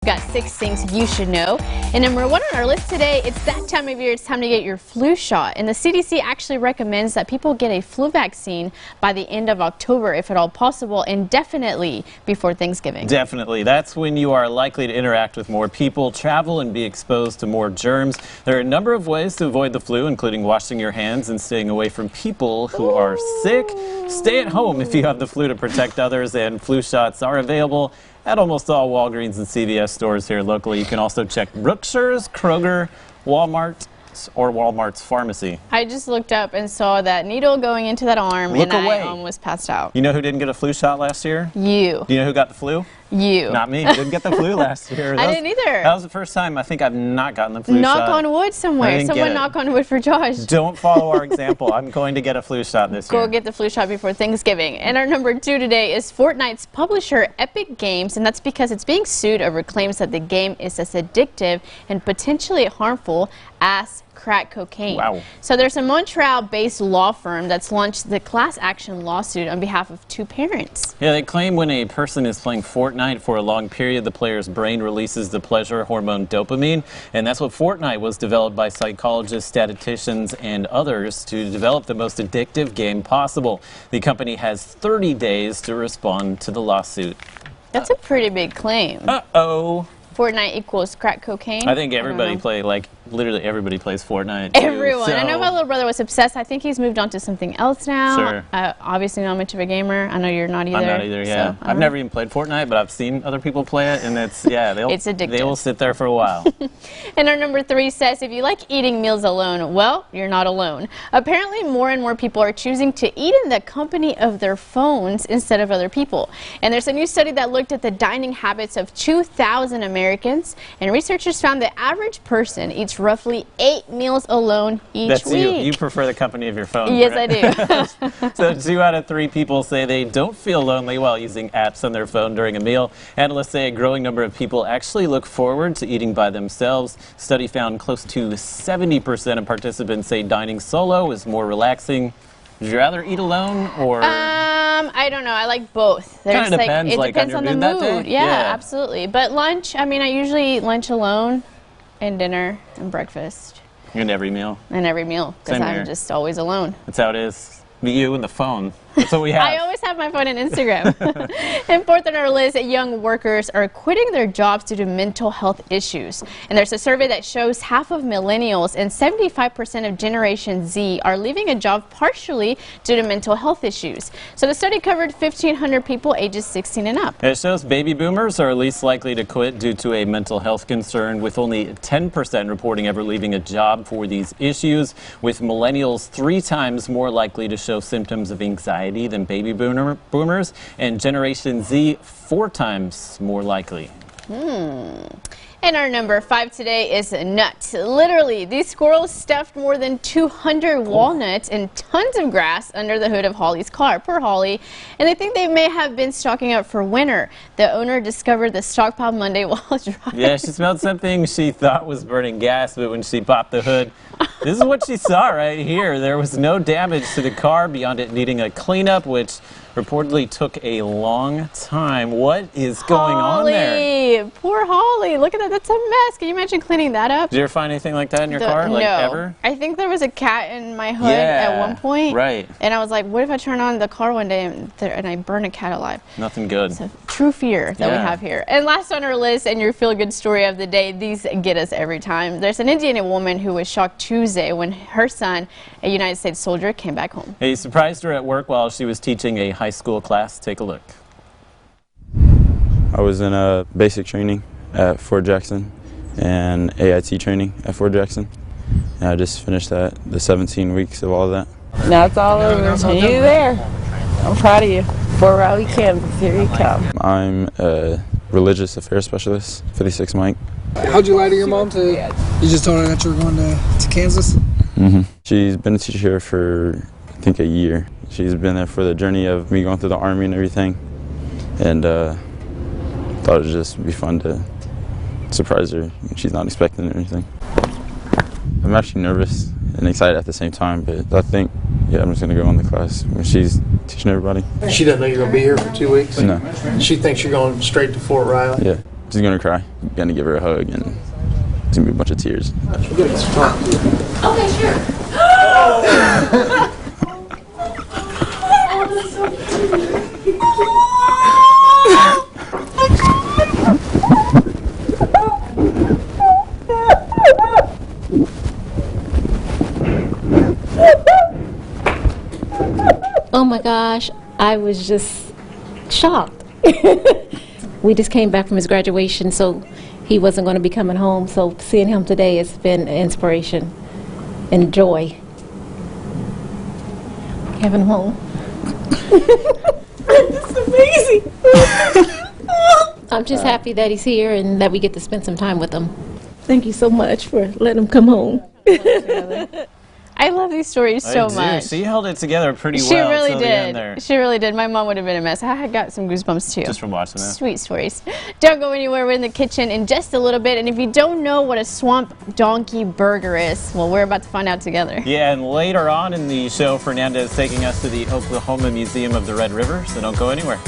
We've got 6 things you should know. And number 1 on our list today, it's that time of year, it's time to get your flu shot. And the CDC actually recommends that people get a flu vaccine by the end of October, if at all possible, and definitely before Thanksgiving. Definitely. That's when you are likely to interact with more people, travel, and be exposed to more germs. There are a number of ways to avoid the flu, including washing your hands and staying away from people who are sick. Stay at home if you have the flu to protect others, and flu shots are available at almost all Walgreens and CVS stores here locally. You can also check Brookshire's, Kroger, Walmart, or Walmart's pharmacy. I just looked up and saw that needle going into that arm, Look and away. I almost passed out. You know who didn't get a flu shot last year? You. Do you know who got the flu? You. Not me. Didn't get the flu last year. I didn't either. That was the first time I think I've not gotten the flu shot. Knock on wood somewhere. Someone knock on wood for Josh. Don't follow our example. I'm going to get a flu shot this year. Go get the flu shot before Thanksgiving. And our number 2 today is Fortnite's publisher Epic Games, and that's because it's being sued over claims that the game is as addictive and potentially harmful as crack cocaine. Wow. So there's a Montreal-based law firm that's launched the class action lawsuit on behalf of 2 parents. Yeah, they claim when a person is playing Fortnite for a long period, the player's brain releases the pleasure hormone dopamine, and that's what Fortnite was developed by psychologists, statisticians, and others to develop the most addictive game possible. The company has 30 days to respond to the lawsuit. That's a pretty big claim. Uh-oh. Fortnite equals crack cocaine? I think everybody literally everybody plays Fortnite too. Everyone. So. I know my little brother was obsessed. I think he's moved on to something else now. Sure. Obviously not much of a gamer. I know you're not either. I'm not either, yeah. So, I've never even played Fortnite, but I've seen other people play it, and it's addictive. They will sit there for a while. And our number 3 says, if you like eating meals alone, well, you're not alone. Apparently, more and more people are choosing to eat in the company of their phones instead of other people. And there's a new study that looked at the dining habits of 2,000 Americans, and researchers found the average person eats roughly 8 meals alone each That's week. You prefer the company of your phone. Yes, right? I do. So 2 out of 3 people say they don't feel lonely while using apps on their phone during a meal. Analysts say a growing number of people actually look forward to eating by themselves. Study found close to 70% of participants say dining solo is more relaxing. Would you rather eat alone or? I don't know. I like both. Kind of depends. It depends on the mood. Yeah, absolutely. But lunch, I mean, I usually eat lunch alone, and dinner and breakfast. And every meal. And every meal, because I'm just always alone. That's how it is. You and the phone. That's what we have. I always have my phone and Instagram. And 4th on our list, young workers are quitting their jobs due to mental health issues. And there's a survey that shows half of millennials and 75% of Generation Z are leaving a job partially due to mental health issues. So the study covered 1,500 people ages 16 and up. It shows baby boomers are least likely to quit due to a mental health concern, with only 10% reporting ever leaving a job for these issues, with millennials 3 times more likely to show symptoms of anxiety than baby boomers, and Generation Z 4 times more likely. And our number 5 today is nuts. Literally, these squirrels stuffed more than 200 walnuts and tons of grass under the hood of Holly's car. Poor Holly. And they think they may have been stocking up for winter. The owner discovered the stockpile Monday while driving. Yeah, she smelled something she thought was burning gas, but when she popped the hood, this is what she saw right here. There was no damage to the car beyond it needing a cleanup, which reportedly took a long time. What is going on there? Poor Holly. Look at that. That's a mess. Can you imagine cleaning that up? Did you ever find anything like that in your car? Like, no. Ever? I think there was a cat in my hood at one point. Right. And I was like, what if I turn on the car one day and I burn a cat alive? Nothing good. It's a true fear that we have here. And last on our list, and your feel-good story of the day, these get us every time. There's an Indiana woman who was shocked Tuesday when her son, a United States soldier, came back home. He surprised her at work while she was teaching a high school class. Take a look. I was in a basic training at Fort Jackson and AIT training at Fort Jackson. And I just finished that, the 17 weeks of all of that. Now it's all over. You there. I'm proud of you. Fort Riley, Kansas. Here you come. I'm a religious affairs specialist, 56 Mike. How'd you lie to your mom to? You just told her that you were going to Kansas? Mm-hmm. She's been a teacher here for, I think, a year. She's been there for the journey of me going through the Army and everything. And thought it would just be fun to surprise her. She's not expecting anything. I'm actually nervous and excited at the same time, but I think, yeah, I'm just going to go in the class when she's teaching everybody. She doesn't know you're going to be here for 2 weeks? No. She thinks you're going straight to Fort Riley? Yeah. She's gonna cry. Gonna give her a hug, and it's gonna be a bunch of tears. Okay, sure. Oh my gosh, I was just shocked. We just came back from his graduation, so he wasn't going to be coming home. So seeing him today has been an inspiration and joy. Having him home. It's amazing. I'm just happy that he's here and that we get to spend some time with him. Thank you so much for letting him come home. I love these stories so much. She held it together pretty She well. really till the end there. did. She really did. My mom would have been a mess. I had got some goosebumps too. Just from watching that. Sweet stories. Don't go anywhere. We're in the kitchen in just a little bit. And if you don't know what a swamp donkey burger is, well, we're about to find out together. Yeah, and later on in the show, Fernanda is taking us to the Oklahoma Museum of the Red River, so don't go anywhere.